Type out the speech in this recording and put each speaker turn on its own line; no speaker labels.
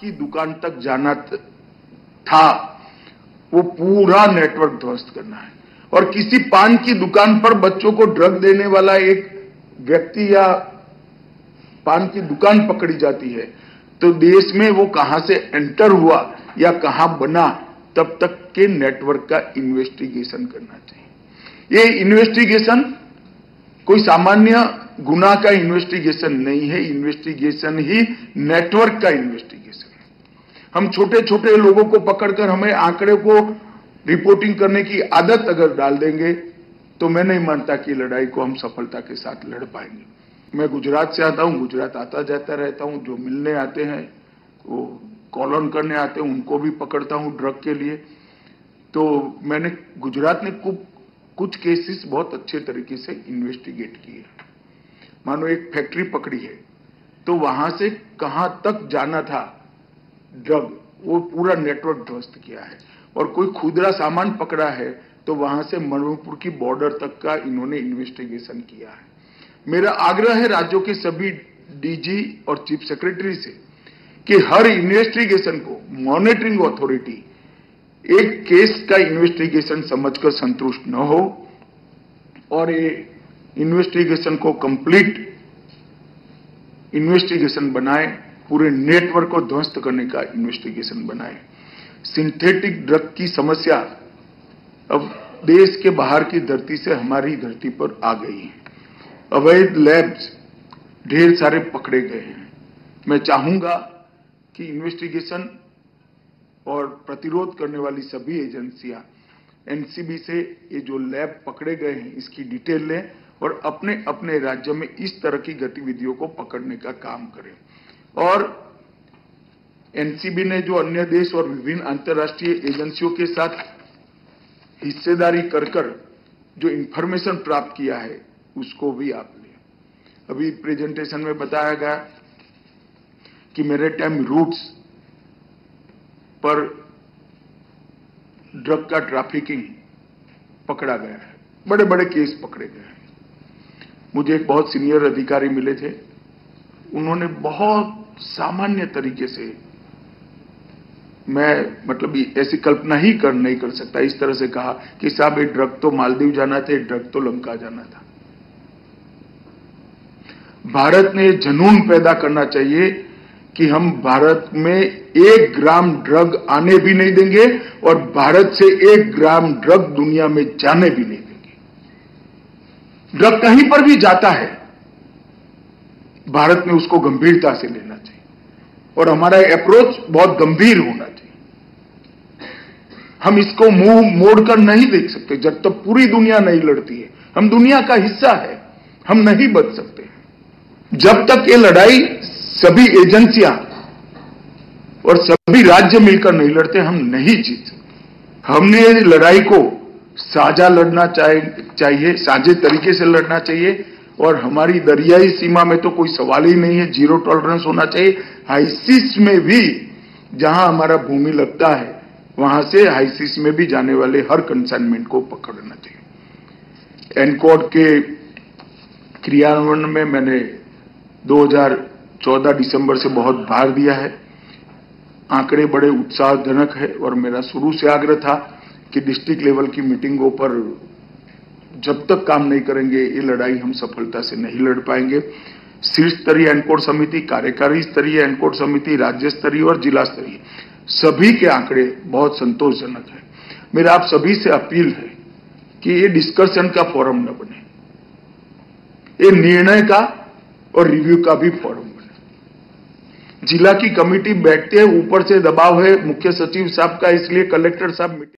की दुकान तक जाना था, वो पूरा नेटवर्क ध्वस्त करना है। और किसी पान की दुकान पर बच्चों को ड्रग देने वाला एक व्यक्ति या पान की दुकान पकड़ी जाती है तो देश में वो कहां से एंटर हुआ या कहां बना, तब तक के नेटवर्क का इन्वेस्टिगेशन करना चाहिए। ये इन्वेस्टिगेशन कोई सामान्य गुनाह का इन्वेस्टिगेशन नहीं है, इन्वेस्टिगेशन ही नेटवर्क का इन्वेस्टिगेशन है। हम छोटे छोटे लोगों को पकड़कर हमें आंकड़े को रिपोर्टिंग करने की आदत अगर डाल देंगे तो मैं नहीं मानता कि लड़ाई को हम सफलता के साथ लड़ पाएंगे। मैं गुजरात से आता हूं, गुजरात आता जाता रहता हूं, जो मिलने आते हैं वो कॉलोन करने आते हैं उनको भी पकड़ता हूं ड्रग के लिए। तो मैंने गुजरात में कुछ केसेस बहुत अच्छे तरीके से इन्वेस्टिगेट किए। मानो एक फैक्ट्री पकड़ी है तो वहां से कहां तक जाना था ड्रग, वो पूरा नेटवर्क ध्वस्त किया है। और कोई खुदरा सामान पकड़ा है तो वहां से मणिपुर की बॉर्डर तक का इन्होंने इन्वेस्टिगेशन किया है। मेरा आग्रह है राज्यों के सभी डीजी और चीफ सेक्रेटरी से कि हर इन्वेस्टिगेशन को मॉनिटरिंग अथॉरिटी एक केस का इन्वेस्टिगेशन समझकर संतुष्ट न हो और ये इन्वेस्टिगेशन को कंप्लीट इन्वेस्टिगेशन बनाए, पूरे नेटवर्क को ध्वस्त करने का इन्वेस्टिगेशन बनाए। सिंथेटिक ड्रग की समस्या अब देश के बाहर की धरती से हमारी धरती पर आ गई है। अवैध लैब्स ढेर सारे पकड़े गए हैं। मैं चाहूंगा कि इन्वेस्टिगेशन और प्रतिरोध करने वाली सभी एजेंसियां एनसीबी से ये जो लैब पकड़े गए हैं इसकी डिटेल लें और अपने अपने राज्य में इस तरह की गतिविधियों को पकड़ने का काम करें। और एनसीबी ने जो अन्य देश और विभिन्न अंतर्राष्ट्रीय एजेंसियों के साथ हिस्सेदारी कर जो इंफॉर्मेशन प्राप्त किया है उसको भी आप लें। अभी प्रेजेंटेशन में बताया गया कि मैरीटाइम रूट्स पर ड्रग का ट्रैफिकिंग पकड़ा गया है, बड़े बड़े केस पकड़े गए हैं। मुझे एक बहुत सीनियर अधिकारी मिले थे, उन्होंने बहुत सामान्य तरीके से, मैं मतलब ऐसी कल्पना ही नहीं कर सकता, इस तरह से कहा कि साहब ये ड्रग तो मालदीव जाना था, ड्रग तो लंका जाना था। भारत ने जुनून पैदा करना चाहिए कि हम भारत में 1 ग्राम ड्रग आने भी नहीं देंगे और भारत से 1 ग्राम ड्रग दुनिया में जाने भी नहीं देंगे। ड्रग कहीं पर भी जाता है, भारत में उसको गंभीरता से लेना चाहिए और हमारा अप्रोच बहुत गंभीर होना चाहिए। हम इसको मुंह मोड़कर नहीं देख सकते जब तक पूरी दुनिया नहीं लड़ती है। हम दुनिया का हिस्सा है, हम नहीं बच सकते। जब तक ये लड़ाई सभी एजेंसियां और सभी राज्य मिलकर नहीं लड़ते हम नहीं जीत सकते। हमने लड़ाई को साझा लड़ना चाहिए, साझे तरीके से लड़ना चाहिए। और हमारी दरियाई सीमा में तो कोई सवाल ही नहीं है, जीरो टॉलरेंस होना चाहिए। हाईसीस में भी जहां हमारा भूमि लगता है वहां से हाईसीस में भी जाने वाले हर कंसाइनमेंट को पकड़ना चाहिए। एनकॉड के क्रियान्वयन में मैंने 2014 दिसंबर से बहुत भार दिया है। आंकड़े बड़े उत्साहजनक है और मेरा शुरू से आग्रह था कि डिस्ट्रिक्ट लेवल की मीटिंगों पर जब तक काम नहीं करेंगे ये लड़ाई हम सफलता से नहीं लड़ पाएंगे। शीर्ष स्तरीय एनकोड समिति, कार्यकारी स्तरीय एनकोड समिति, राज्य स्तरीय और जिला स्तरीय सभी के आंकड़े बहुत संतोषजनक है। मेरा आप सभी से अपील है कि ये डिस्कशन का फोरम न बने, ये निर्णय का और रिव्यू का भी फोरम बने। जिला की कमेटी बैठते हैं, ऊपर से दबाव है मुख्य सचिव साहब का, इसलिए कलेक्टर साहब मीटिंग